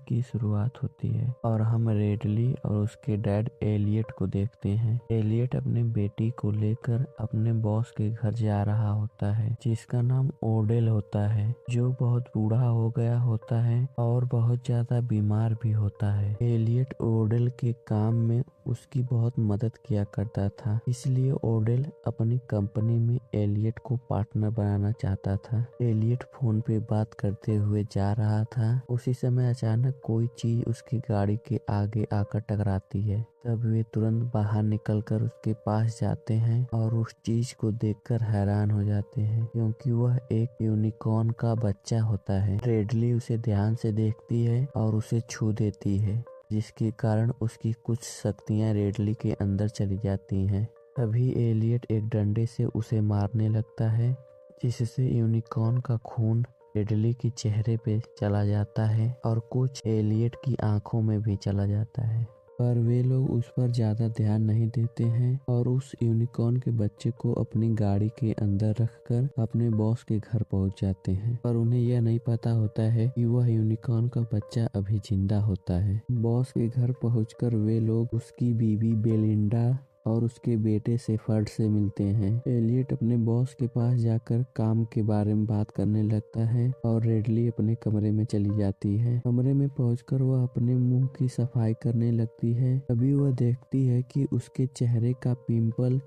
की शुरुआत होती है और हम रेडली और उसके डैड एलियट को देखते हैं। एलियट अपने बेटी को लेकर अपने बॉस के घर जा रहा होता है, जिसका नाम ओडेल होता है, जो बहुत बूढ़ा हो गया होता है और बहुत ज्यादा बीमार भी होता है। एलियट ओडेल के काम में उसकी बहुत मदद किया करता था, इसलिए ओडेल अपनी कंपनी में एलियट को पार्टनर बनाना चाहता था। एलियट फोन पे बात करते हुए जा रहा था। उसी समय अचानक कोई चीज उसकी गाड़ी के आगे आकर टकराती है। तब वे तुरंत बाहर निकलकर उसके पास जाते हैं और उस चीज को देखकर हैरान हो जाते हैं, क्योंकि वह एक यूनिकॉर्न का बच्चा होता है। रेडली उसे ध्यान से देखती है और उसे छू देती है, जिसके कारण उसकी कुछ शक्तियां रेडली के अंदर चली जाती हैं। तभी एलियट एक डंडे से उसे मारने लगता है, जिससे यूनिकॉर्न का खून रेडली के चेहरे पे चला जाता है और कुछ एलियट की आंखों में भी चला जाता है। पर वे लोग उस पर ज्यादा ध्यान नहीं देते हैं और उस यूनिकॉर्न के बच्चे को अपनी गाड़ी के अंदर रखकर अपने बॉस के घर पहुंच जाते हैं। पर उन्हें यह नहीं पता होता है कि वह यूनिकॉर्न का बच्चा अभी जिंदा होता है। बॉस के घर पहुंचकर वे लोग उसकी बीवी बेलिंडा और उसके बेटे शेफर्ड से मिलते हैं। एलियट अपने बॉस के पास जाकर काम के बारे में बात करने लगता है और रेडली अपने कमरे में चली जाती है। कमरे में पहुंचकर वह अपने मुंह की सफाई करने लगती है। तभी वह देखती है कि उसके चेहरे का पिंपल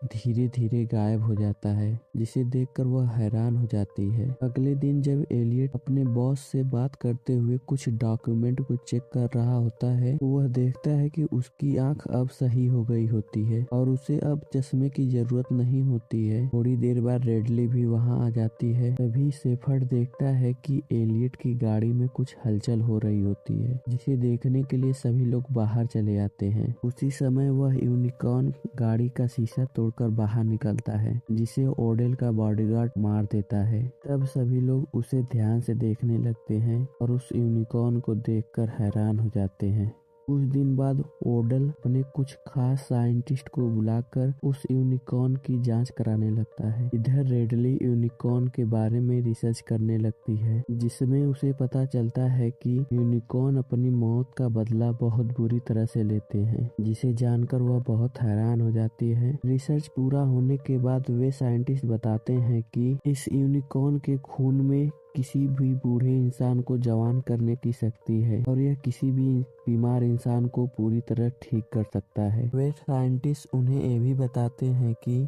धीरे धीरे गायब हो जाता है, जिसे देखकर वह हैरान हो जाती है। अगले दिन जब एलियट अपने बॉस से बात करते हुए कुछ डॉक्यूमेंट को चेक कर रहा होता है, तो वह देखता है कि उसकी आंख अब सही हो गई होती है और उसे अब चश्मे की जरूरत नहीं होती है। थोड़ी देर बाद रेडली भी वहां आ जाती है। तभी शेफर्ड देखता है कि एलियट की गाड़ी में कुछ हलचल हो रही होती है, जिसे देखने के लिए सभी लोग बाहर चले आते हैं। उसी समय वह यूनिकॉर्न गाड़ी का शीशा तोड़कर बाहर निकलता है, जिसे ओडेल का बॉडीगार्ड मार देता है। तब सभी लोग उसे ध्यान से देखने लगते हैं और उस यूनिकॉर्न को देखकर हैरान हो जाते हैं। कुछ दिन बाद ओडेल अपने कुछ खास साइंटिस्ट को बुलाकर उस यूनिकॉर्न की जांच कराने लगता है। इधर रेडली यूनिकॉर्न के बारे में रिसर्च करने लगती है, जिसमें उसे पता चलता है कि यूनिकॉर्न अपनी मौत का बदला बहुत बुरी तरह से लेते हैं, जिसे जानकर वह बहुत हैरान हो जाती है। रिसर्च पूरा होने के बाद वे साइंटिस्ट बताते हैं कि इस यूनिकॉर्न के खून में किसी भी बूढ़े इंसान को जवान करने की शक्ति है और यह किसी भी बीमार इंसान को पूरी तरह ठीक कर सकता है। वे साइंटिस्ट उन्हें ये भी बताते हैं कि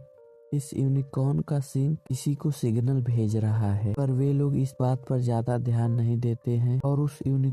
इस यूनिकॉर्न का सिंह किसी को सिग्नल भेज रहा है, पर वे लोग इस बात पर ज्यादा ध्यान नहीं देते हैं और उस यूनिकॉर्न